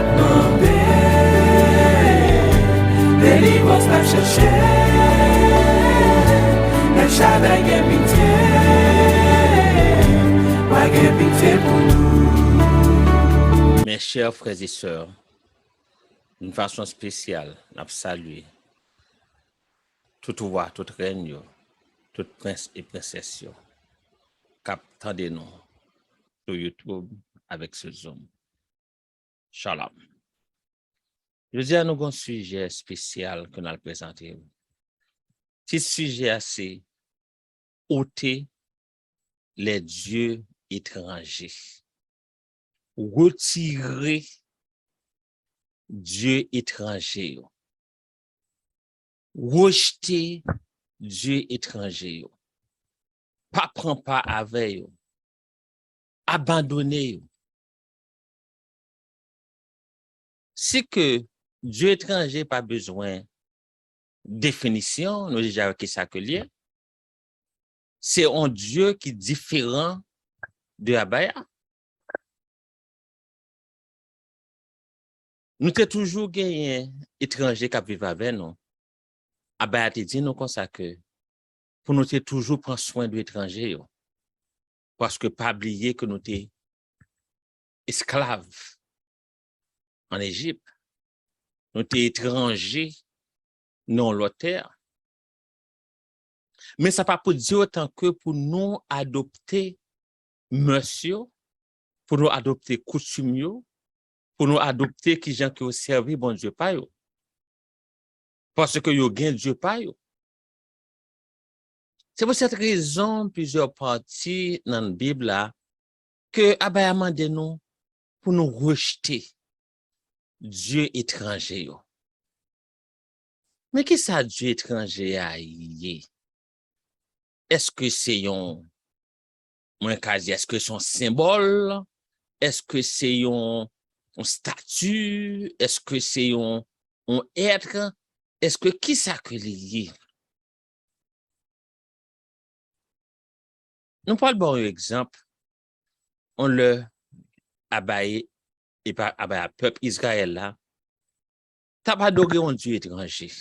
demandé, délivrance n'a cherché, El Shaddai gen pitié, pas gen pitié pour nous. Mes chers frères et sœurs, d'une façon spéciale, nous saluons tout roi, tout règne, tout prince et princesse qui attendent nous sur YouTube avec ce Zoom. Shalom. Je dis à nous un sujet spécial que nous allons présenter. Ce sujet, c'est ôter les dieux étrangers. Retirer Dieu étranger. Rejeter Dieu étranger. Pas prendre part avec eux. Abandonner. C'est que Dieu étranger pas besoin de définition, nous déjà qui ça que lié. C'est un Dieu qui est différent de Abaya. Nous avons toujours gagné étranger qui vivent avec nous. Abaya te dit nous comme ça que pour nous toujours prendre soin de l'étranger. Parce que pas oublier que nous sommes esclaves en Égypte. Nous sommes étrangers dans l'autre terre. Mais ça pas pour dire autant que pour nous adopter monsieur, pour nous adopter coutume, pour nous adopter qui gens qui ont servi bon Dieu pas yo. Parce que yo gain Dieu pas yo. C'est pour cette raison plusieurs parties dans la Bible là que Abaya mande nous pour nous rejeter Dieu étranger yo. Mais qui ça Dieu étranger a yé? Est-ce que c'est un est-ce que c'est un symbole? Est-ce que c'est un statut? Est-ce que c'est un être? Est-ce que qui ça que lié? Nous parlons bon exemple. On le abaye et pas abaye peuple Israël là. T'as pas adoré un Dieu étranger.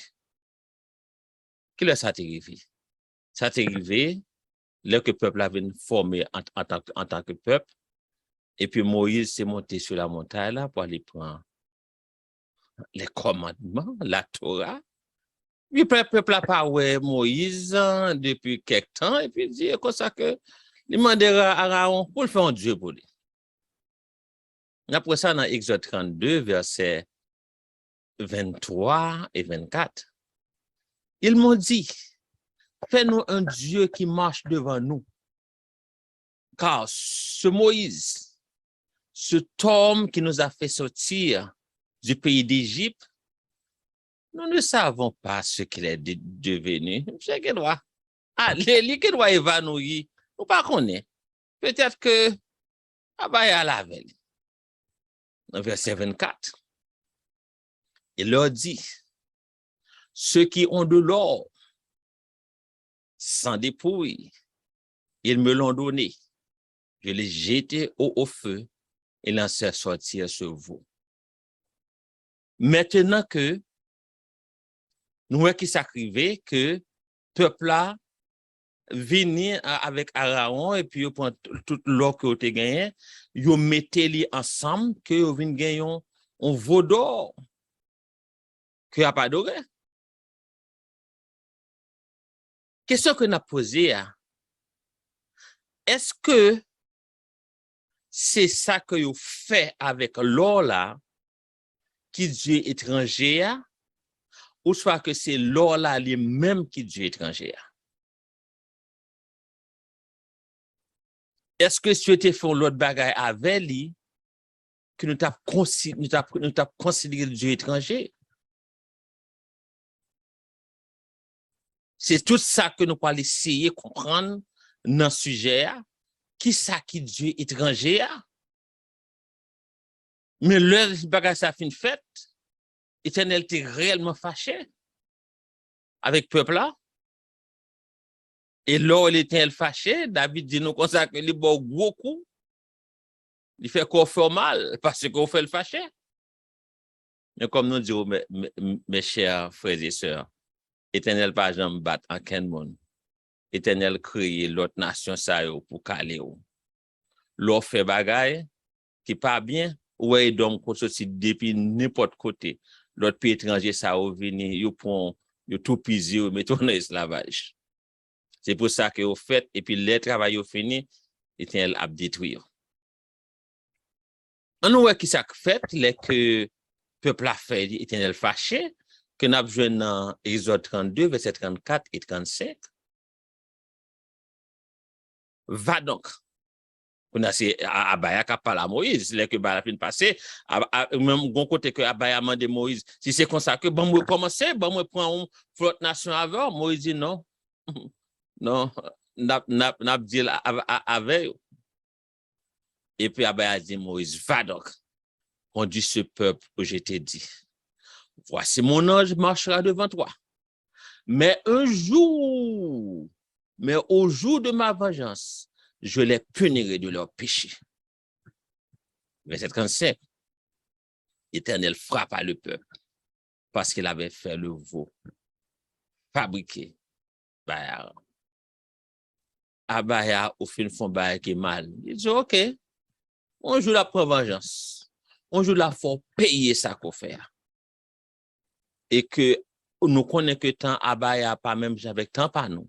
Qui là ça t'est arrivé? Ça t'est arrivé là que le peuple avait formé en tant que peuple. Et puis Moïse s'est monté sur la montagne là pour aller prendre les commandements, la Torah. Puis le peuple a parlé Moïse depuis quelque temps et puis il dit comme ça que il demandera à Aaron pour le faire un Dieu pour lui. Après ça, dans Exode 32, versets 23 et 24, ils m'ont dit, fais-nous un Dieu qui marche devant nous. Car ce Moïse, cet homme qui nous a fait sortir du pays d'Égypte, nous ne savons pas ce qu'il est devenu. C'est qu'il doit. Ah, les qui doit évanouir. Ou pas connaître. Peut-être que Abaya la veille. Dans verset 24, il leur dit, ceux qui ont de l'or sans dépouille, ils me l'ont donné. Je l'ai jeté au feu et lancé sortir sur vous. Maintenant que nous voyons qui s'arrivait que peuple là venir avec Aaron et puis prend toute l'or que vous avez gagné, vous mettez les ensemble que vous venez gagner un veau d'or que a pas adoré. Question que nous avons posée, est-ce que c'est ça que vous faites avec l'or là qui Dieu étranger ou soit que c'est l'or là lui-même qui Dieu étranger? Est-ce que si tu fais l'autre bagaille avec lui, que nous t'avons considéré Dieu étranger? C'est tout ça que nous allons essayer de comprendre dans ce sujet. Qui ça qui Dieu étranger? Mais le bagaille ça fin fait, Éternel était réellement fâché avec le peuple là. Et là, il était fâché, David dit nous comme ça que il bon gros coup. Il fait qu'on fait mal parce qu'on fait le fâché. Mais comme nous disons, mes chers frères et sœurs, Éternel pas jamais battre en quel monde. Éternel créé l'autre nation ça yo pour caler ou. L'on fait bagaille qui pas bien, ouais donc qu'on sorti depuis n'importe côté. L'autre pays étranger ça ou venir, yo prend yo tout pisé ou mettre en esclavage. C'est pour ça que au fait et puis les travail au fini, Éternel a détruit. On voit qui ça fait les que peuple a fait Éternel fâché que n'a besoin dans Exode 32 verset 34 et 35. Va donc. On a c'est Abaya qui parle à Moïse, les que Abaya fin passé, même bon côté que Abaya demande Moïse, si c'est comme ça que bon moi commencer, bon moi prend une flotte nation avant, Moïse dit non. Non, n'a dit avec. Et puis Abaya dit Moïse, va donc, conduis ce peuple que je t'ai dit. Voici mon ange marchera devant toi. Mais au jour de ma vengeance, je les punirai de leurs péchés. Verset 35. L'Éternel frappa le peuple parce qu'il avait fait le veau fabriqué. Abaya au fin fond qui est mal. Il dit OK, on joue la vengeance. On joue la faut payer ça qu'on fait. Et que nous connaissons que tant Abaya pas même avec tant pas nous.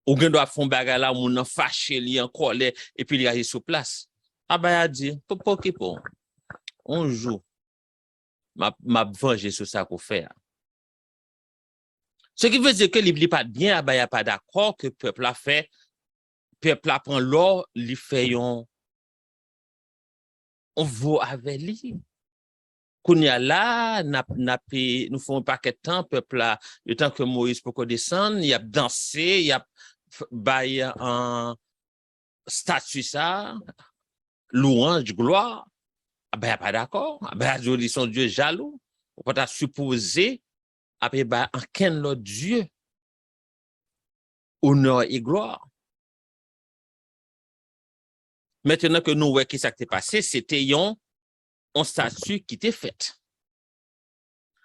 Ou bien doit font bagarre là on fâché li en colère et puis il reste sur place. Abaya dit pour on joue m'a venger sur ça qu'on fait. Ce qui veut dire que il pas bien Abaya pas d'accord que peuple a fait peuple a prend l'or li fait on vaut avec lui. Kounya là nous font un paquet de temps peuple là le temps que Moïse pour qu'on descende, il a dansé, il a bail en statut ça louange gloire. Ah ben, pas d'accord. Ah ben, ils sont Dieu jaloux. On peut pas supposer, après, ben, en quel l'autre Dieu, honneur et gloire. Maintenant que nous voyons qui ça qui passé, c'était un statut qui était fait.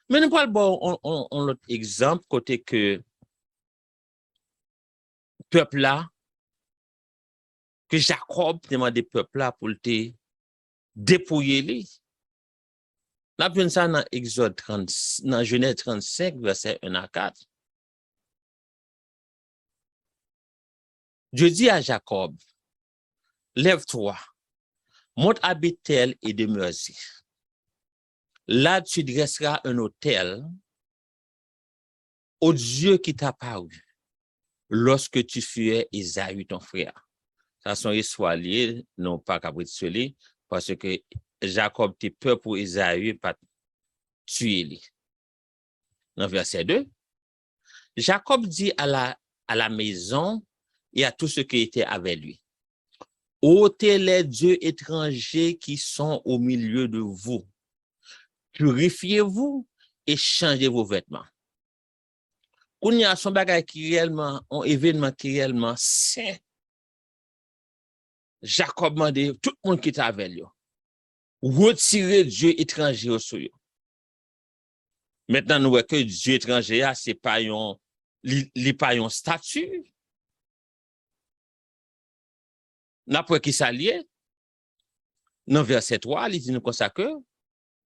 Mais nous parlons on l'autre exemple, côté que peuple là, que Jacob demandait peuple là pour te dépouiller lui. Nous avons ça dans Exode 30, dans Genèse 35, verset 1 à 4. Dieu dit à Jacob, lève-toi, monte à Bethel et demeure-y. Là, tu dresseras un autel au Dieu qui t'a paru lorsque tu fuis Isaïe, ton frère. Ça sont histoires liées, non pas capitulées, parce que Jacob était peur pour Isaïe, pas tuer lui. Dans verset 2, Jacob dit à la maison et à tous ceux qui étaient avec lui, ôtez les dieux étrangers qui sont au milieu de vous. Purifiez-vous et changez vos vêtements. Quand il y a son bagage qui réellement, un événement qui réellement saint, Jacob m'a dit, tout le monde qui est avec lui, retirez Dieu étranger au sous. Maintenant, nous voyons que Dieu étranger, c'est pas un statut. N'après qui s'allie, dans verset 3, il dit nous comme ça que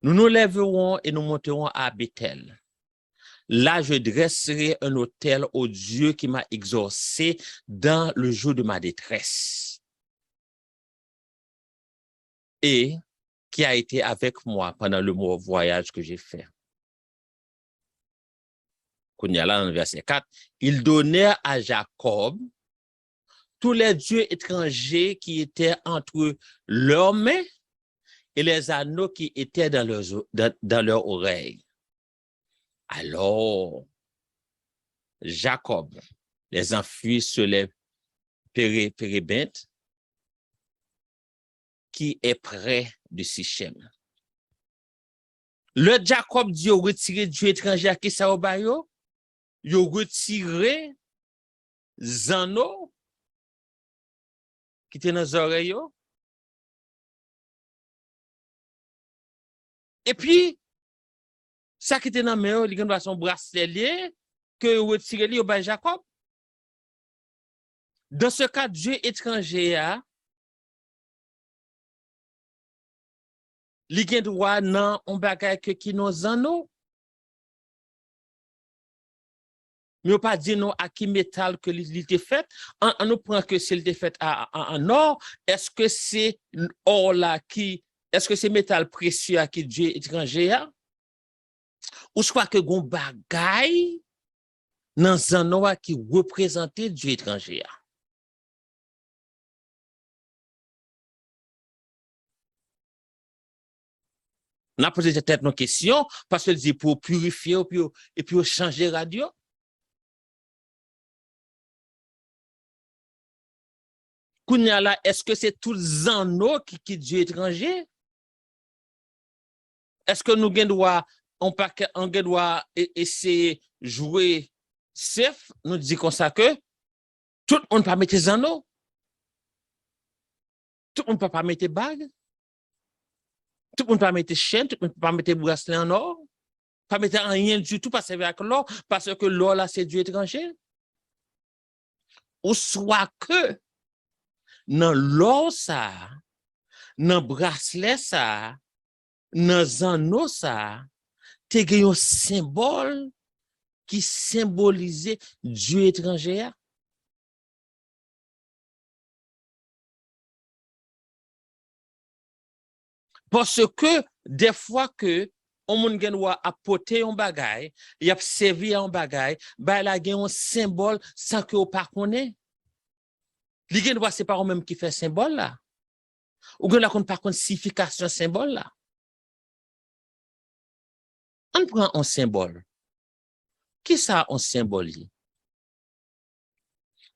nous nous lèverons et nous monterons à Bethel. Là, je dresserai un autel au Dieu qui m'a exaucé dans le jour de ma détresse et qui a été avec moi pendant le voyage que j'ai fait. Là, dans verset 4, il donnait à Jacob tous les dieux étrangers qui étaient entre leurs mains et les anneaux qui étaient dans leurs oreilles. Alors, Jacob les enfuit sur les pérébintes qui est près de Sichem. Le Jacob dit retirer Dieu étranger à qui ça au bayo, il retiré Zano qui était dans les oreilles. Et puis, Ça qui était dans le main, il y a son bracelet que retiré li au bay Jacob. Dans ce cas, Dieu étranger a li gen droit nan on bagay que qui nous en nous. Mais on pas dit non à qui métal que il était fait. On nous prend que s'il était fait en or, est-ce que c'est or là qui, est-ce que c'est métal précieux à qui Dieu étranger a? Ou je crois que gon bagay dans un or qui représentait Dieu étranger a? On a posé peut-être nos questions parce que dit pour purifier et puis changer radio. Kounya là, est-ce que c'est tout zano qui Dieu étranger? Est-ce que nous doit on doit essayer jouer safe, nous dit comme ça que tout le monde pas mettre zano, tout le monde pas mettre bague, tout le monde pas mettre chaîne, tout le monde pas mettre bracelet en or, pas mettre rien du tout pas servir avec l'or parce que l'or là c'est Dieu étranger. Ou soit que dans l'or ça, dans bracelet ça, dans zano ça, te gen un symbole qui symbolisait Dieu étranger. Parce que des fois que on moun gen wa apporter un bagay, y a servi un bagay, ba la gen un symbole sans que on pas connaît. Li gen wa c'est pas même qui fait symbole là. Ou gen la kon pas kon signification symbole là. On prend un symbole. Qui ça un symbole?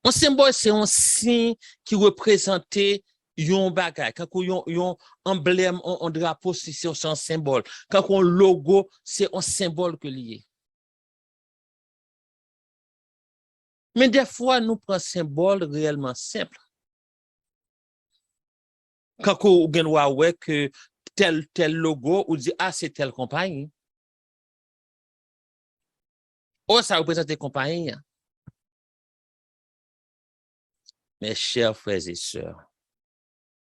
Un symbole c'est un signe qui représentait yon bagay. Quand yon emblème, un drapeau, c'est un symbole. Quand on logo, c'est un symbole que lié. Mais des fois, nous prenons un symbole réellement simple. Quand on voit que tel logo, on dit, ah, c'est telle compagnie. Oh, ça représente des compagnies. Mes chers frères et sœurs,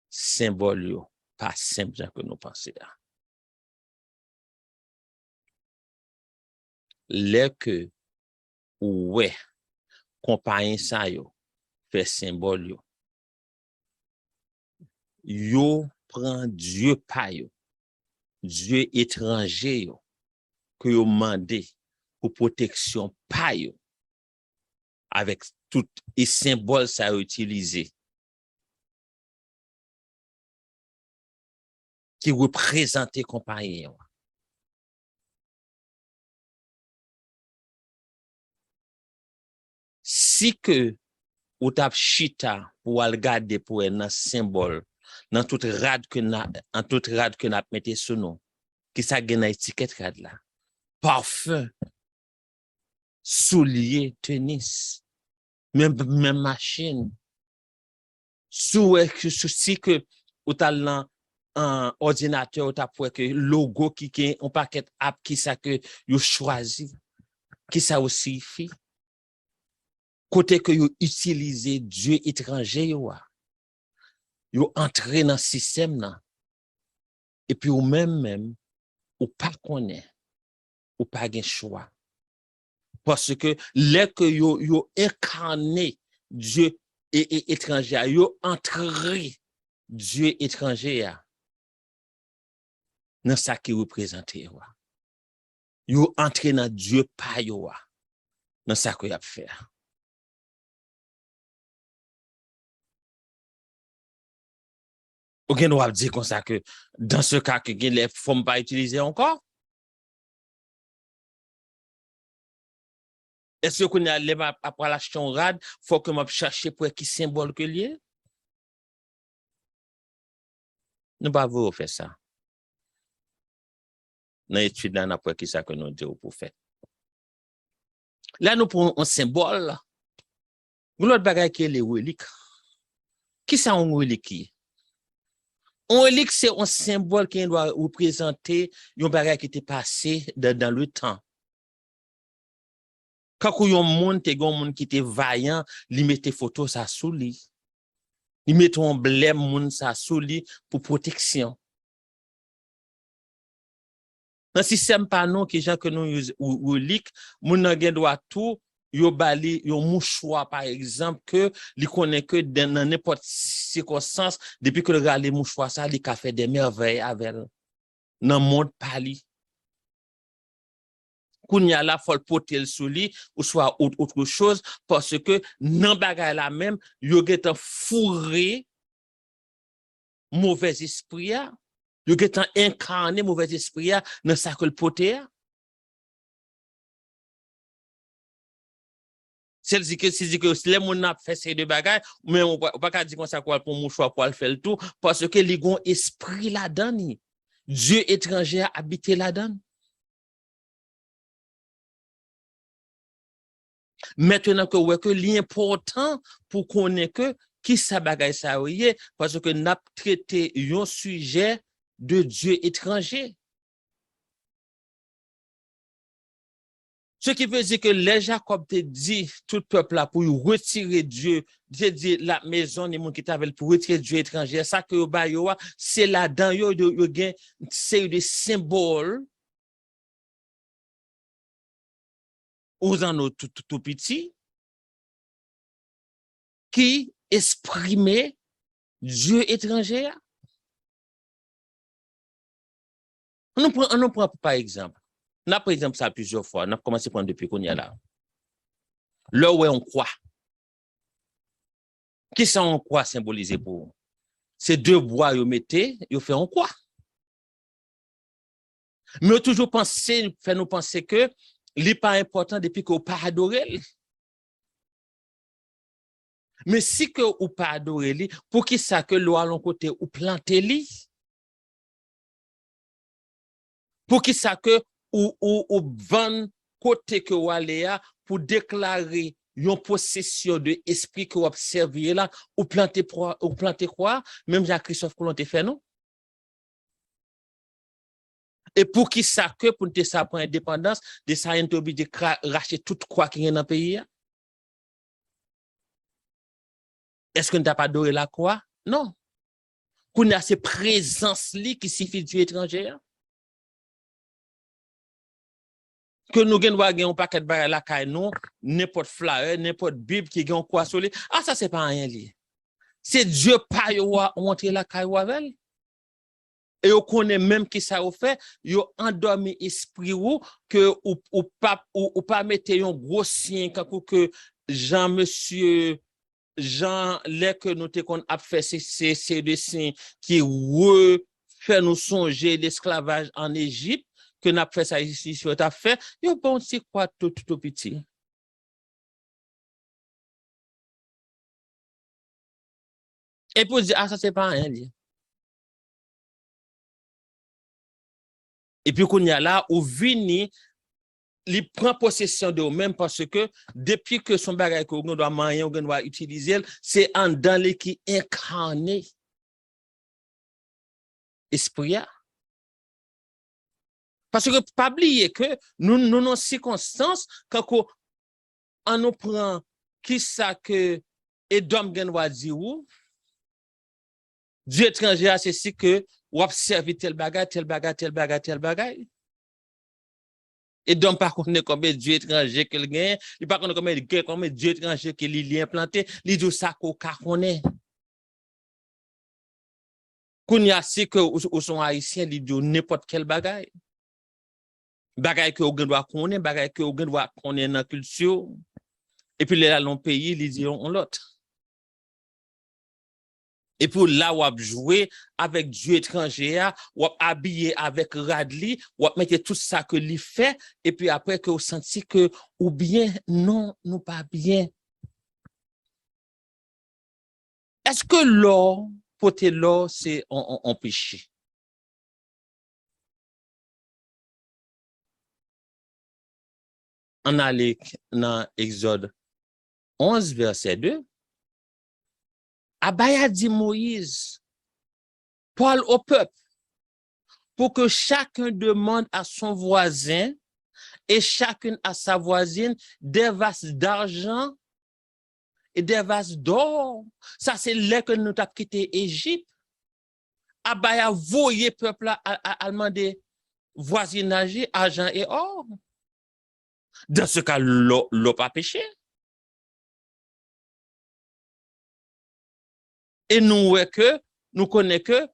symbole yo, pas simple que nous pensons. Les que, ouais, compagnie ça yo, fait symbole yo. Yo prend Dieu pa yo, Dieu étranger yo, que yo mandé pour protection pa yo, avec tout les symboles ça utilisé, qui représentait compagnie. Si que ou tap chita pour regarder pour un symbole dans toute rad que n'a mette sous nous qui ça gagne étiquette rad là parfum soulier tennis même machine si que ou talent un ordinateur ou t'a pour que logo qui un paquet app qui ça que yo choisi qui ça aussi fait côté que yo utiliser Dieu étranger yo entrer dans système là et puis ou même ou pas connaît ou pas gen choix parce que les que yo incarné Dieu et étranger yo entrer Dieu étranger dans ça qui représente yo entrer dans Dieu pas yo dans ça que y a faire. Ou gen ou dire comme ça que dans ce cas que gen les formes pas utiliser encore. Est-ce qu'on a les après la rad, faut que m'a chercher pour qui symbole que lié? Nous pas vous faire ça. Dans l'étude là après qui ça que nous dit pour faire. Là nous prenons un symbole. L'autre bagage qui est les reliques. Qui ça un relique? On relique, c'est un symbole qui doit représenter un bagage qui était passé dans le temps. Quand yon monde te gon monde qui était vaillant, li mette photo ça sous lui. Li mette un emblème monde ça sous lui pour protection. Dans système pas non qui gens que nous relique, moun nan gen droit tout yo bali yon mouchoir par exemple que li connaît que dans n'importe circonstance depuis que le gars mouchoir ça li ka fait des merveilles avec dans monde pali. Kounya la faut porter sous lui ou soit autre chose parce que nan bagay la même yo getan fourré mauvais esprit yo getan incarné mauvais esprit dans ça que le porter. C'est dit que les moun n'a fait ces deux bagages mais on pas dire comme ça quoi pour mouchoir pour faire le tout parce que li gon esprit là-dedans. Dieu étranger a habité là-dedans. Maintenant que ouais que l'important pour connaître que qui ça bagaille ça oui parce que n'a traité un sujet de Dieu étranger. Ce qui veut dire que les Jacob te dit tout peuple là pour retirer Dieu, Dieu dit la maison des gens qui t'avaient pour retirer Dieu étranger, ça que c'est là-dedans yo gen c'est des symboles aux en tout petit qui exprimaient Dieu étranger. On prend par exemple. On a par exemple ça plusieurs fois. On a commencé à prendre depuis qu'on y a là. Là où on croit. Qui ça on croit symboliser pour? C'est deux bois yo mettez, yo fait on croit. Mais on toujours penser, fait nous penser que n'est pas important depuis qu'on pas adorer. Mais si que ou pas adorer li, pour qui ça que l'on l'on côté ou planter li? Pour qui ça que ou van côté que ou aller pour déclarer une possession de esprit que vous observez là ou planter quoi même Jacques-Christophe Colomb te fait non. Et pour qui ça que pour te ça pour indépendance de ça on obligé de racheter toute quoi qui est dans le pays. Est-ce que nous t'a pas adoré la croix? Non. Qu'on a ces présences li qui suffit du étranger. Que nous gagnons un paquet de bagages la caille non, n'importe fleur, n'importe bible qui gagne quoi sur lui. Ah ça c'est pas rien li. C'est Dieu pas yo monter la caille avec. Et on connaît même qui ça au fait, yo endormi esprit ou que ou pas mettre un gros signe quand que Jean monsieur Jean les que nous te qu'on a fait c'est des signes qui refait nous songer l'esclavage en Égypte que n'a fait ça ici sur ta fait yo bon c'est quoi tout petit. Et pour dire ah ça c'est pas rien. Et puis qu'on y a là où vini il prend possession de eux-mêmes parce que depuis que son bagage qu'on doit manger, on doit utiliser, c'est en dans les qui incarné esprit. Parce que pas oublier que nous nos circonstances quand on nous prend qui ça que Edom gen doit dire ou Dieu étranger c'est si que ou observer tel bagage tel bagage tel bagage tel bagage. Et donc, par contre, comme Dieu étranger qu'il gagne, il par contre comme Dieu étranger qu'il y a implanté, il dit ça qu'on connaît. Qu'on y a si que ou sont haïtiens, il dit n'importe quel bagage. Bagage que on doit connaître, bagage que on doit connaître dans la culture. Et puis là, dans le pays, ils disent on l'autre. Et pour là, on a joué avec Dieu étranger, on a habillé avec Radli, on a mis tout ça que lui fait, et puis après que on senti que, ou bien, non, nous pas bien. Est-ce que l'or, porter l'or, c'est en péché? On allait dans Exode 11, verset 2. Abaya dit Moïse, parle au peuple pour que chacun demande à son voisin et chacune à sa voisine des vases d'argent et des vases d'or. Ça, c'est là que nous avons quitté l'Égypte. Abaya voyé peuple à demander voisinage, argent et or. Dans ce cas, l'eau pas péché. Et nous connaissons que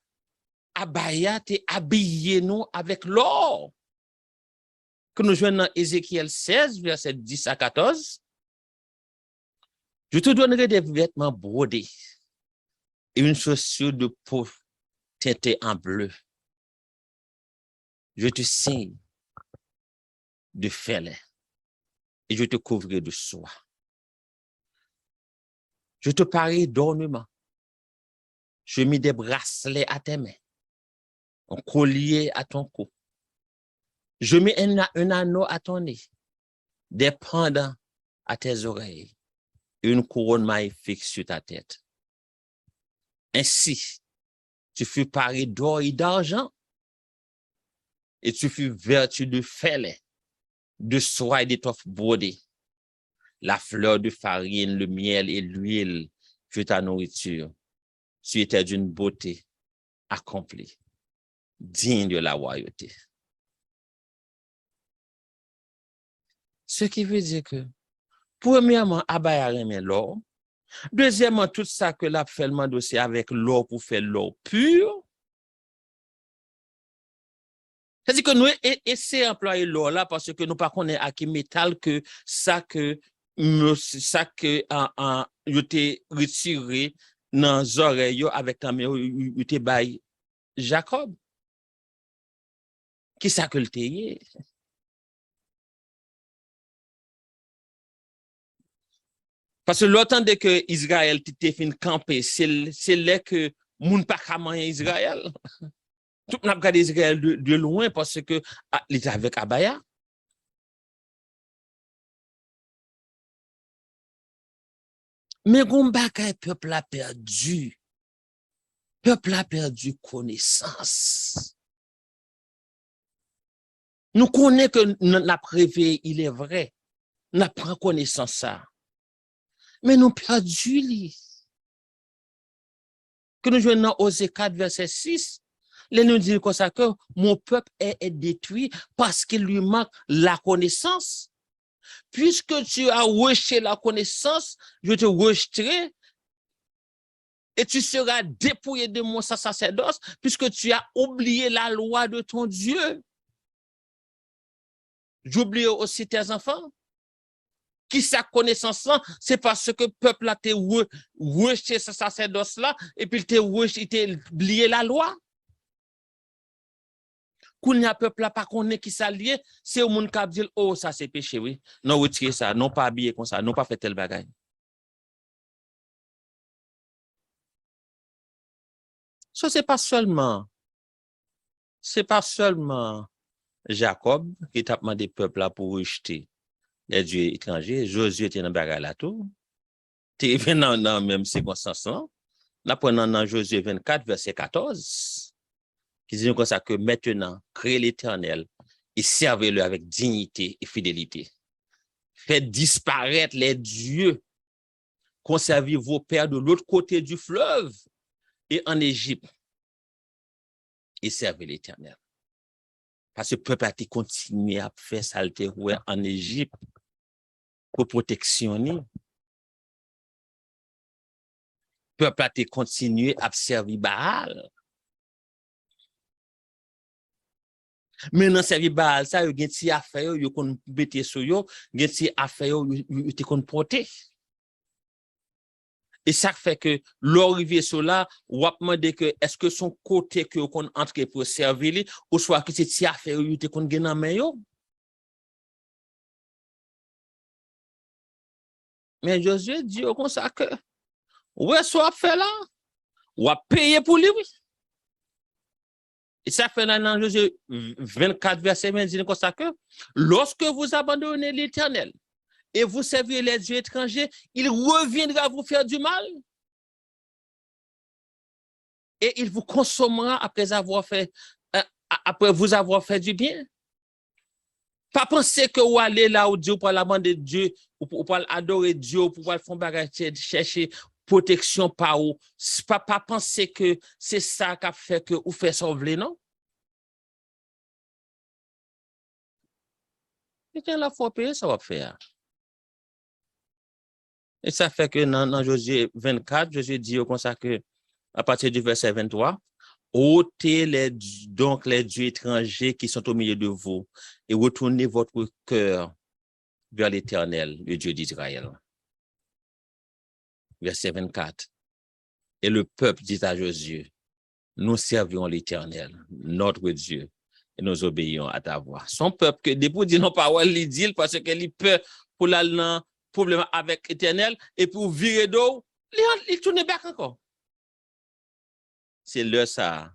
Abaya t'est habillé nous avec l'or. Que nous jouons dans Ézéchiel 16, verset 10 à 14. Je te donnerai des vêtements brodés et une chaussure de peau teintée en bleu. Je te signe de fêlée et je te couvrirai de soie. Je te parerai d'ornements. Je mis des bracelets à tes mains, un collier à ton cou. Je mets un anneau à ton nez, des pendants à tes oreilles et une couronne magnifique sur ta tête. Ainsi, tu fus paré d'or et d'argent et tu fus vêtu de fêlée, de soie et d'étoffe brodée. La fleur de farine, le miel et l'huile furent ta nourriture. Tu étais d'une beauté accomplie, digne de la royauté. Ce qui veut dire que, premièrement, Abaya remet l'or. Deuxièmement, tout ça que l'a fait le dossier avec l'or pour faire l'or pur. C'est-à-dire que nous essayons d'employer l'or là parce que nous ne connaissons pas à quel métal que ça que été retiré dans les oreilles avec ta main, yote bay Jacob. Qui ça que le teye? Parce que l'autant de que Israël t'était fin camper, c'est là que moun pa kaman Israël. Tout n'a pas Israël de loin parce que il était avec Abaya. Mais Gombaka, peuple a perdu. Peuple a perdu connaissance. Nous connaissons que notre réveil, il est vrai. Nous prenons connaissance ça. Mais nous perdu li. Que nous jouons dans Osée 4, verset 6. Là, nous disons comme ça que mon peuple est détruit parce qu'il lui manque la connaissance. Puisque tu as rejeté la connaissance, je te rejeterai et tu seras dépouillé de mon sacerdoce puisque tu as oublié la loi de ton Dieu. J'oublie aussi tes enfants. Qui sa connaissance là, c'est parce que le peuple a rejeté ce sacerdoce là et puis il a oublié la loi. Quand il y a peuple là pas connaît qui ça lié, c'est au monde qui dit oh ça c'est péché oui. Non retirer ça, non pas habiller comme ça, non pas faire tel bagage. Ça c'est pas seulement Jacob qui t'a demandé peuple là pour rejeter les dieux étrangers. Josué était dans bagage là tout. Tu es dans la même circonstance là. Là prenons dans Josué 24 verset 14 qui dit comme ça que maintenant créez l'Éternel et servez-le avec dignité et fidélité. Faites disparaître les dieux, conservez vos pères de l'autre côté du fleuve et en Égypte et servez l'Éternel. Parce que le peuple a continué à faire saleté en Égypte pour protectionner. Le peuple a continué à servir Baal. Maintenant, servir Baal, ça, il y a des affaires, il y a des bêtises sur eux, il y a des affaires, il y a des porter. Et ça fait que l'arrivée sur là, on va demander que est-ce que son côté que qu'on entre pour servir ou soit que c'est si affaire il te qu'on gagne en main yo. Mais Josué dit comme ça que ouais soit fait là, on va payer pour lui. Et ça fait dans Josué 24 verset 20 dit comme ça que lorsque vous abandonnez l'Éternel et vous servez les dieux étrangers, il reviendra vous faire du mal. et il vous consommera après vous avoir fait du bien. Pas penser que vous allez là où Dieu pour la main de Dieu, ou pour adorer Dieu, pour faire bagage, chercher protection par où. Pas penser que c'est ça qui a fait que vous faites sauver, non? Et quand la foi payer, ça va faire. Et ça fait que dans Josué 24, Josué dit comme ça que, à partir du verset 23, ôtez donc les dieux étrangers qui sont au milieu de vous et retournez votre cœur vers l'Éternel, le Dieu d'Israël. Verset 24. Et le peuple dit à Josué, nous servirons l'Éternel, notre Dieu, et nous obéissons à ta voix. Son peuple, que depuis dit non parole, il dit parce qu'il peut pour la problème avec l'Éternel et pour virer d'eau, il tourne back encore. C'est là ça,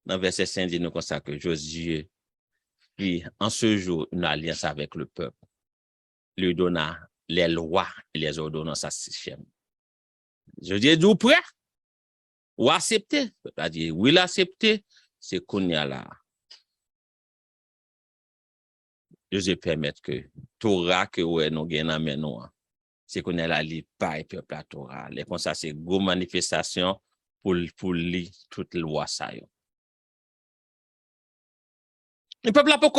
dans le verset 5, dit nous comme ça que Josué puis en ce jour une alliance avec le peuple, lui donna les lois et les ordonnances à Sichem. Josué dit, vous prêt? Ou accepter? C'est-à-dire, oui, l'accepter, c'est qu'on y a là. Dieu permet que Torah que ouais nous gagnons maintenant, c'est qu'on a la li pas peuple la Torah. Les comme ça c'est gros manifestation pour lire toute loi ça yo. Le peuple là pas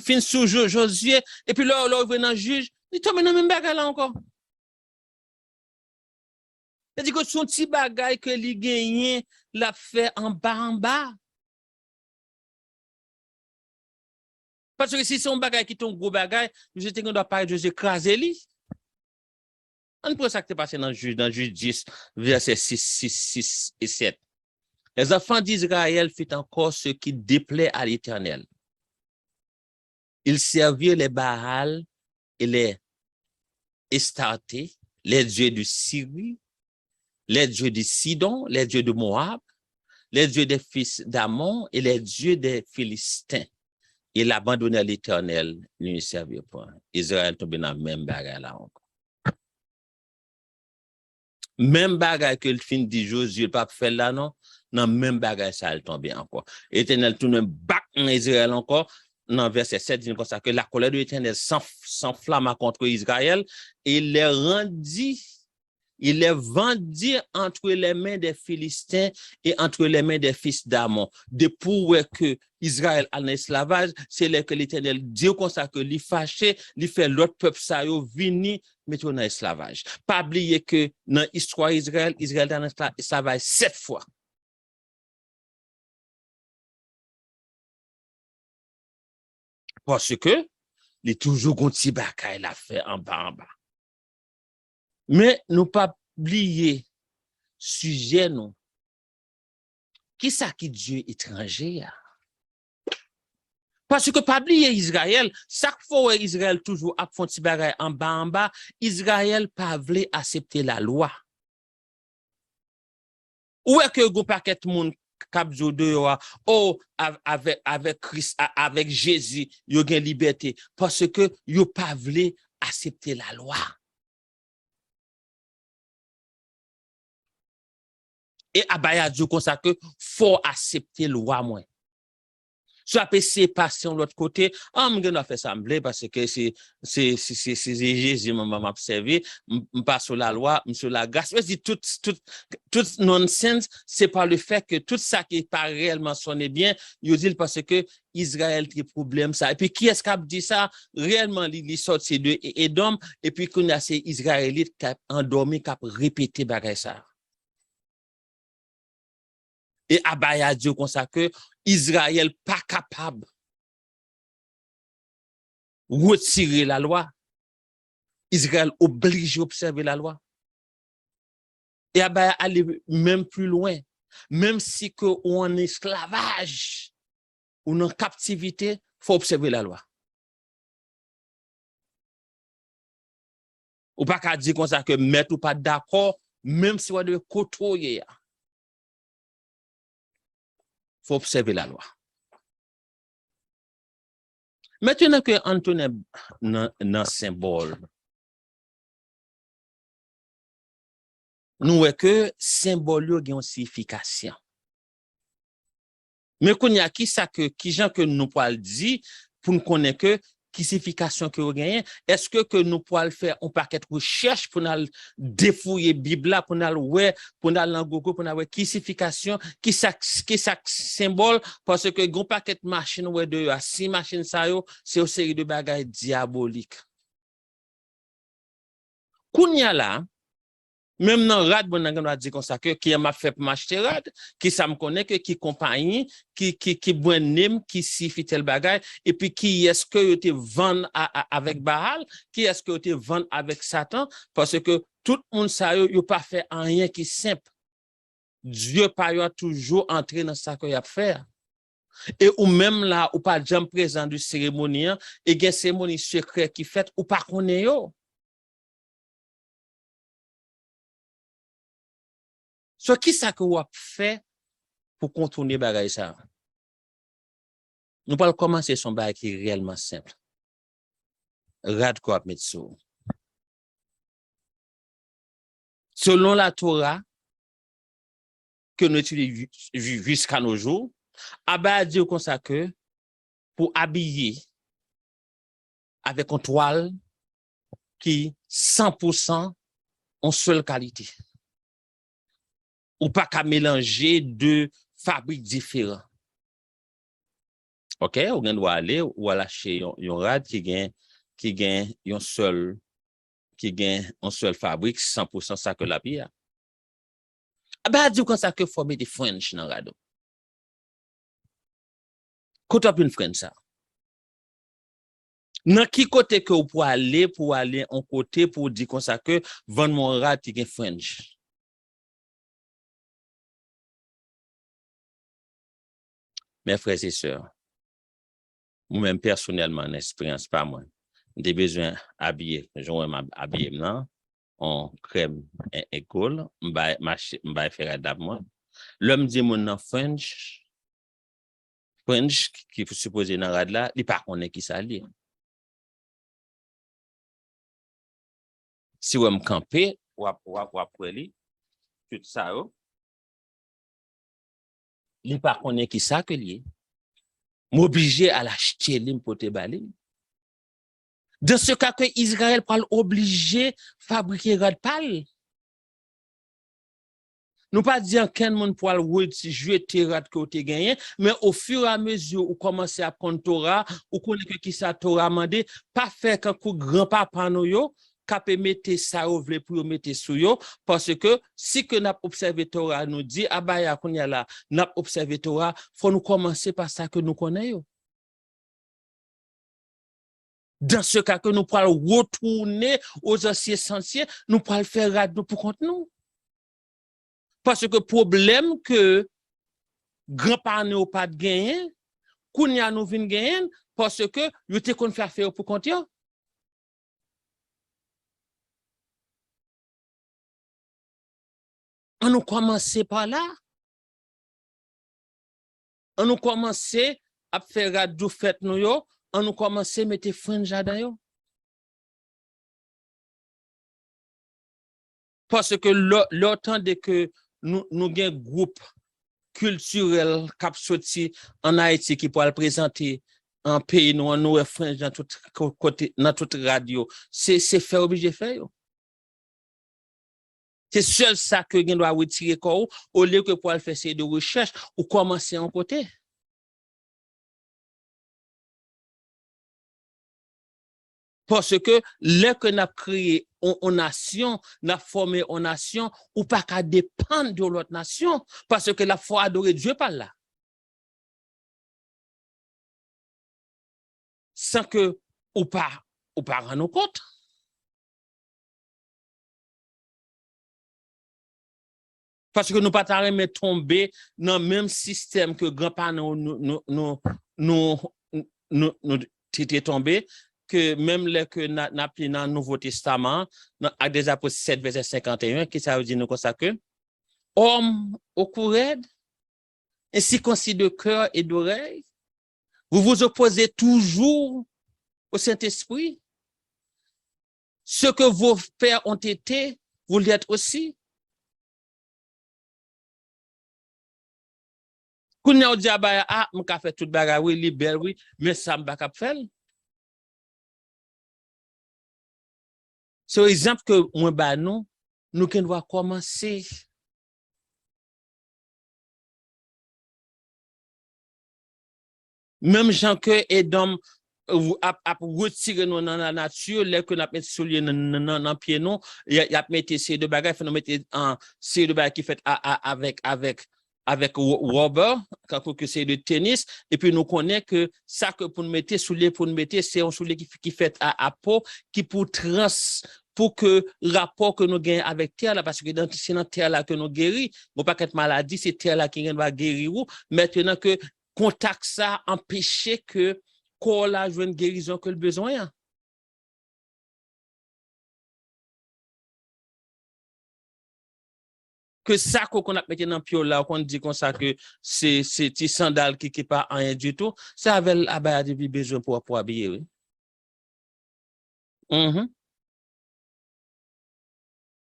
fin sous Josué et puis là venant juge, il tombe dans même bagarre là encore. Il dit que son petit bagage que li gagné l'a fait en bas. Parce que si c'est un bagage qui est un gros bagage, je sais qu'on doit pas écraser lui. On peut ça qui est passé dans Juge 10, versets 6 et 7. Les enfants d'Israël firent encore ce qui déplaît à l'Éternel. Ils servirent les Baals et les Estartés, les dieux de Syrie, les dieux de Sidon, les dieux de Moab, les dieux des fils d'Ammon et les dieux des Philistins. Il abandonna l'Éternel, ne lui servit pas. Israël tombé dans le même bagage là encore. Même bagage que le fin dit Josué pas faire là non, dans même bagage ça elle tombe encore. Éternel tourne back en Israël encore. Dans verset 7 dit comme ça que la colère de l'Éternel s'enflamma contre Israël et il les vendit entre les mains des Philistins et entre les mains des fils d'Ammon. Depuis que Israël a un esclavage, c'est là que l'Éternel dit comme ça que lui fâché, lui fait l'autre peuple ça yo vini mettre dans esclavage. Pas oublier que dans l'histoire Israël est dans esclavage 7 fois. Parce que il est toujours un petit bagay la fait en bas. Mais nous pas oublier sujet nous. Qui ça qui Dieu étranger? Parce que pas oublier Israël, chaque fois Israël toujours a fait petit bagay en bas, Israël pas voulu accepter la loi. Où est que go paquet monde cap de oh avec Christ avec Jésus, yo gen liberté parce que yo pas voulu accepter la loi. Et abaya Dieu comme ça que faut accepter la loi moins. Soit c'est passion l'autre côté, on doit faire ça parce que c'est Jésus m'a observé, pas sur la loi, sur la grâce. Mais tout nonsense, c'est pas le fait que tout ça qui pas réellement sonné bien, il dit parce que Israël a des problèmes ça. Et puis qui est-ce qui a dit ça réellement il sorti de Édom et puis qu'on a ces Israélites qui endormi qui répété bagay ça. Et abaya Dieu comme ça que Israël pas capable de retirer la loi. Israël obligé d'observer la loi. Et abaya aller même plus loin. Même si que on en esclavage ou en captivité, il faut observer la loi. Ou pas qu'à dire comme ça que mettre ou pas d'accord, même si on doit côtoyer. Il faut observer la loi. Maintenant que Antoine dans symbole, nous voyons que symbole a une signification. Mais qu'on y a qui ça que qui gens que nous pouvons dire pour nous connaître que qui signification que vous gagnez, est-ce que nous pouvons faire un paquet de recherche pour nous défouiller Bible pour nous ouais pour nous dans Google pour nous ouais qui signification qui ça symbole parce que gon paquet de machine ouais de à 6 machines ça yo c'est une série de bagages diaboliques. Kounya là même dans rad bon on a dit comme ça que qui m'a fait pour m'acheter rad qui ça me connaît que qui compagnie qui bon nem qui signifie tel bagage et puis qui est-ce que tu vend avec Baal qui est-ce que tu vend avec Satan parce que tout le monde ça yo pas fait rien qui simple Dieu pas yo toujours entrer dans ça que y a faire et ou même là ou pas jamais présent du cérémonie et gen cérémonie secret qui fait ou pas connaît yo. So qui ça que vous fait pour contourner bagay ça? Nous allons commencer son bagay qui est réellement simple. Rad ko ap met sou. Selon la Torah que nous utilisons jusqu'à nos jours, Abba dit comme ça que pour habiller avec une toile qui 100% en seule qualité. Ou pas qu'à mélanger deux fabriques différents. OK, on doit aller ou acheter un rad qui gagne un seul fabrique 100% ça que la pierre. Bah dit comme ça que faut mettre des French dans rad. Quand on une French ça. Dans qui côté que vous pour aller en côté pour dire comme ça que vendre mon rad qui gagne French. Mes frères et sœurs, moi-même personnellement, en expérience pas moi, j'ai besoin habiller, j'aimerais habiller maintenant en crème école, m'ba faire adaptement. L'homme dit mon French qui faut supposer dans rad là, il pas connaît qui ça li. Si vous me camper ou après li tout ça il pas connaît qui ça que li. M'obligé à l'acheter lim pour te baler. Dans ce cas que Israël parle obligé fabriquer rad pal. Nous pas dire qu'un monde pour jouer rad que tu gagné, mais au fur et à mesure où commencer à prendre Torah, ou connaît que qui ça Torah mandé, pas faire quand grand-papa nous yo, capé mettre ça au vle pour mettre sous yo, parce que si que n'a observé Torah nous dit abaya qu'on y a là, n'a observé Torah, faut nous commencer par ça que nous connaissons. Dans ce cas que nous pourrons retourner aux anciens essentiels, nous pourrons faire rad pour compte nous. Parce que problème que grand-parents n'ont pas de gagner, qu'on y a nous vinn gagner, parce que yo te kon faire pour compte yo. On nous commencer par là. On nous commencer à faire rad fait nous yo, on nous commencer mettre fringe là yo. Parce que l'autant de que nous gain groupe culturel cap sorti en Haïti qui pour le présenter en pays nous nous fringe dans tout côté dans toute radio, c'est faire obligé faire. C'est seul ça que vous doit retirer quoi au lieu que pour faire ces de recherche ou commencer en côté. Parce que là que n'a créé en nation, n'a formé en nation, ou pas qu'à dépendre de l'autre nation, parce que la foi adorer Dieu par là. Sans que ou pas rendre compte. Parce que nous pas t'arrêter tomber dans le même système que grand-parents nous t'étais tombé que même les que n'a pris dans le Nouveau Testament à des apôtres 7 verset 51 qui ça veut dire nous comme ça que homme au courant ainsi concis de cœur et d'oreille vous vous opposez toujours au Saint-Esprit ce que vos pères ont été vous l'êtes aussi. Qu'on a dit ah m'ka fait tout bagarre oui libère oui mais ça m'pa cap faire. C'est exemple que moi ba nous qu'on doit commencer. Même gens que et d'homme a retirer nous dans la nature les que n'a mettre soulier dans pied non y a mettre ces deux bagages faut mettre en ces deux bagages qui fait avec rubber quand que c'est de tennis et puis nous connaît que ça que pour nous mettre soulier pour nous mettre c'est un soulier qui fait à peau qui pour que rapport que nous gagnons avec terre là parce que c'est dans terre là que nous guérit bon pas qu'être maladie c'est terre là qui va guérir maintenant que contact ça empêcher que corps là joue une guérison que le besoin. Que ça qu'on a mis dans pied là, qu'on dit comme ça que c'est petit sandal qui pas rien du tout, ça avait abaya de besoin pour habiller. Oui.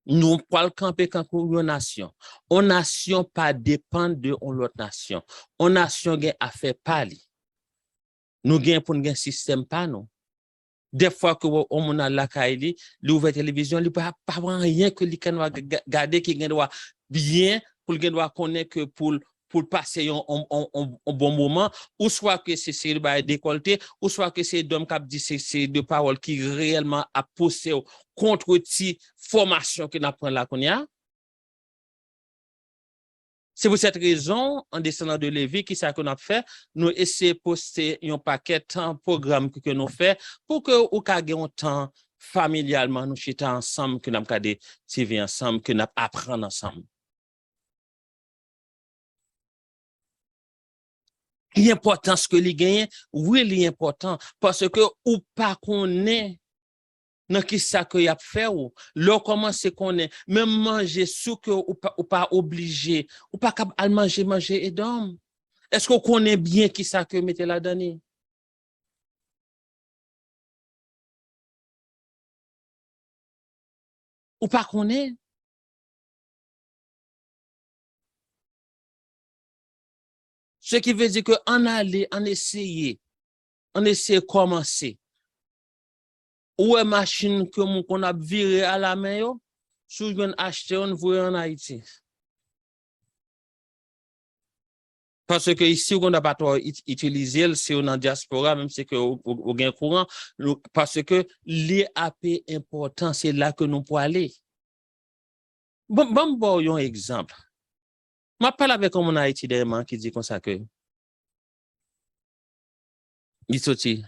Nous pouvons camper quand une nation. Une nation pas dépend de l'autre nation. Une nation gagne affaire parler. Nous gagne pour un système pas non. Des fois que on a la caille, l'ouvert télévision, il pas rien que li kan garder qui doit bien pour le doit connaître que pour passer un bon moment ou soit que c'est le décolleté ou soit que c'est d'homme qui dit c'est de paroles qui réellement a poussé contre ti formation que n'a prend là qu'on y a. C'est pour cette raison, en descendant de Lévi, qui ça qu'on a fait, nous essayons de poster un paquet de programmes que nous faisons pour que nous ayons un temps familialement, nous chitons ensemble, que nous avons des TV ensemble, que nous apprenons ensemble. L'importance que les gagnent, oui, l'important, parce que ou pas qu'on est dans qui ça que y a fait ou là comment c'est qu'on est même manger sous que ou pas obligé ou pas capable manger et dormir. Est-ce qu'on connaît bien qui ça que mettez là-dedans? Ou pas connaît? Ce qui veut dire que en aller, en essayer de commencer. Ou est machine que qu'on a viré à la main yo, sous une acheter on voit en Haïti. Parce que ici, on n'a pas utilisé, si on est en diaspora, même si on gagne courant, parce que l'IAP important, c'est là que nous pouvons aller. Bon, un exemple. Je parle avec un Haïti dernièrement qui dit comme ça que il sorti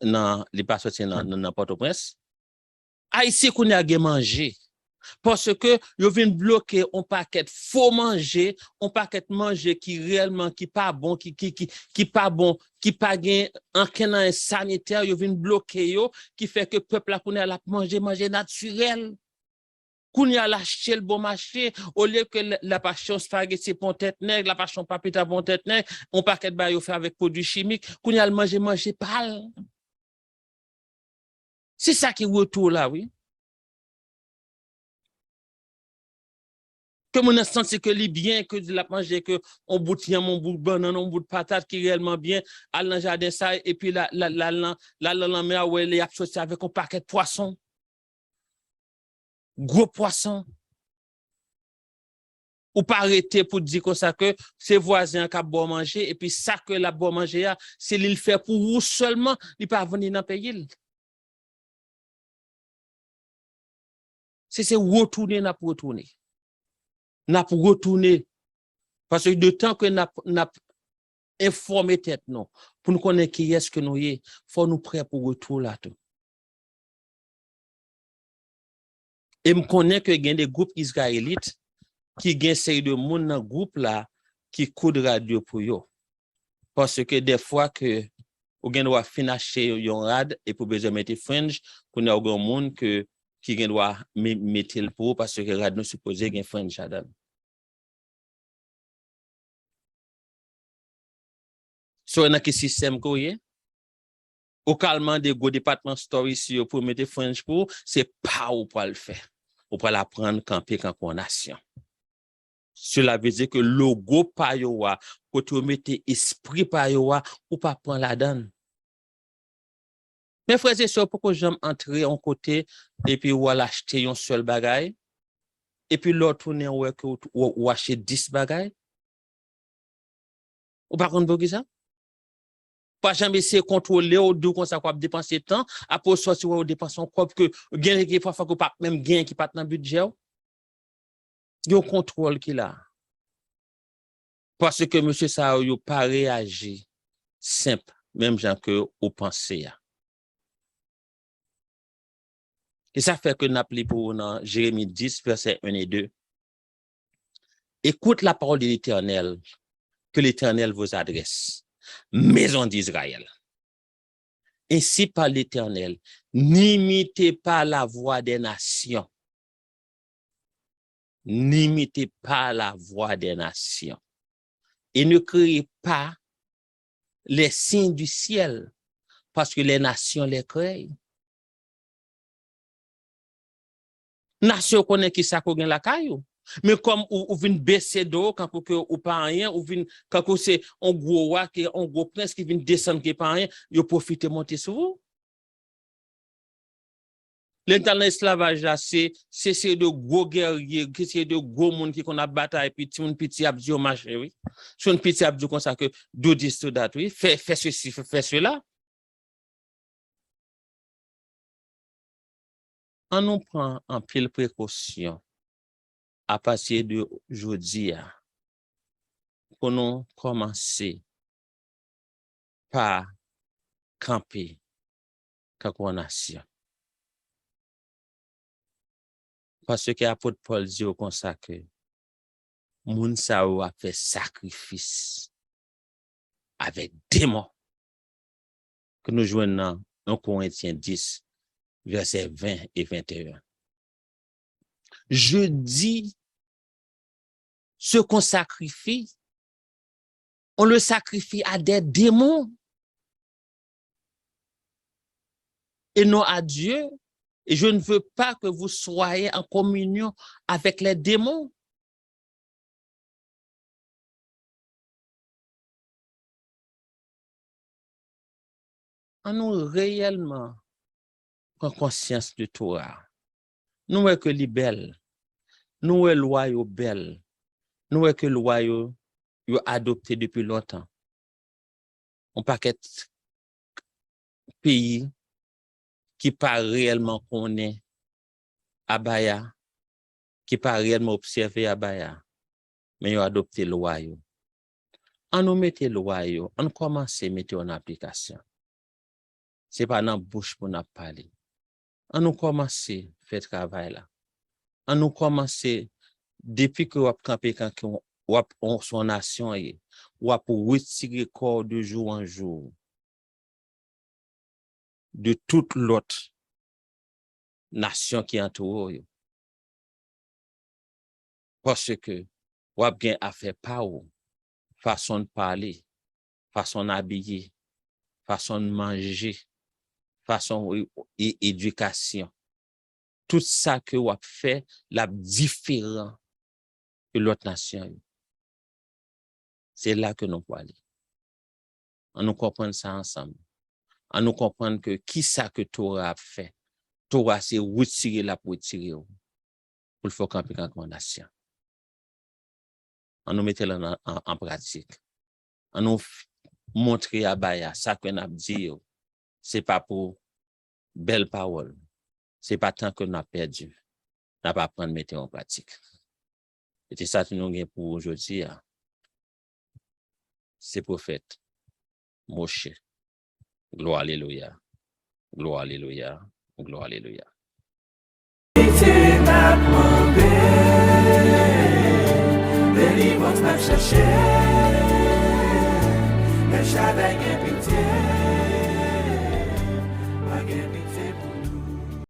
il pas sorti dans Port-au-Prince. Haïti qu'on a mangé. Parce que yo vient bloquer un paquet faux manger, un paquet manger qui réellement qui pas bon, qui pas bon, qui pas gain en sanitaire, yo vient bloquer yo qui fait que peuple la connaît la manger naturel. Qu'on y a lâché le bon marché au lieu que la passion spaghetti pour tête nègre, la passion papita pour tête nègre, un paquet de bail fait avec produits chimiques, qu'on y a le manger pâle. C'est ça qui retour là, oui. Que mon senti que li bien que de la manger que on bout de mon bout de banane on bout de patate qui réellement bien à dans jardin ça et puis la mer où elle est associée avec un paquet de poissons gros poissons ou pas arrêter pour dire comme ça que ses voisins qui bon manger et puis ça que la bon manger c'est l'il fait pour vous seulement il pas venir dans pays c'est retourner n'a pour retourner parce que de temps que n'a informer tête non pour nous connaître qui est-ce que nous y faut nous prêts pour retour là tout et me connaît que il y a des groupes israélites qui gagne série de monde dans groupe là qui coup radio pour yo parce que des fois que ou gagne doit finacher yon rad et pour besoin mettre fringe qu'on a un monde que qui gagne doit mettre le pour parce que rad nous supposé gagne fringe là-dedans. So dans quel système quoi au calmement des go département story sur pour mettre fringe pour c'est pas ou pour le faire ou pour l'apprendre camper quand nation Cela veut dire que logo pa yo wa, côté ou mette esprit pa yo wa, ou pas prendre la donne. Mes frères et sœurs, pourquoi j'aime entrer en côté et puis ou acheter un seul bagage et puis l'autre tourner ou acheter 10 bagages? Ou pas contre pour ça? Pas jamais essayer de contrôler ou d'où qu'on ça quoi dépenser temps, après sortir ou dépenser en quoi que gain qui parfois que pas même gain qui pas dans le budget. Il y a un contrôle qui là. Parce que monsieur ça yo pas réagi simple même gens que vous pensez. Et ça fait que nous appelons pour dans Jérémie 10 verset 1 et 2. Écoute la parole de l'Éternel que l'Éternel vous adresse, maison d'Israël. Ainsi par l'Éternel, n'imitez pas la voix des nations. N'imitez pas la voix des nations. Et ne créez pas les signes du ciel, parce que les nations les créent. Nation connaît qui ça qu'on la caillou. Mais comme ou vient baisser d'eau quand ou pas rien, ou vient quand c'est un gros roi qui un gros prince qui vient descendre qui pas rien, yo profite monter sur vous. L'état de l'esclavage là c'est de gros guerriers, c'est de gros monde qui qu'on a bataille puis tout petit abdi au marché oui. Son petit abdi comme ça que do this to that oui, fait ceci, fait cela. On nous prend en pile précaution à partir de aujourd'hui pour nous commencer par camper comme nation. Parce que l'apôtre Paul dit comme ça que moun sa a fait sacrifice avec démons que nous jouons dans 1 Corinthiens 10 versets 20 et 21. Je dis ce qu'on sacrifie, on le sacrifie à des démons et non à Dieu. Et je ne veux pas que vous soyez en communion avec les démons. En nous réellement prend conscience de Torah. Nous est que li belle. Nous est loi yo belle. Nous est que loi yo adopté depuis longtemps. On paquet pays qui pas réellement connaît Abaya, qui pas réellement observé Abaya, mais ils ont adopté loi yo. On nous mette loi yo, on commence à mettre en application. C'est pas dans bouche pour nous parler. On nous commence à faire travail là. On nous commence depuis que vous campé quand on son nation ou pour retirer corps de jour en jour de toute l'autre nation qui entoure. Parce que ou a bien affaire pas ou façon de parler, façon d'habiller, façon de manger, façon éducation. Tout ça que vous fait la différent de l'autre nation. C'est là que nous pouvons aller. On nous comprend ça ensemble. On nous comprend que qui ça que Torah a fait. Torah c'est retirer la pour retirer pour le faire camper en recommandation. On nous mettre en pratique. On nous montrer à Baya ça que nous avons dit. C'est pas pour belle parole. C'est pas tant que nous avons perdu. Nous pas apprendre à mettre en pratique. Et c'est ça que nous avons pour aujourd'hui. C'est prophète Moshe. Gloire alléluia. Gloire alléluia. Gloire alléluia.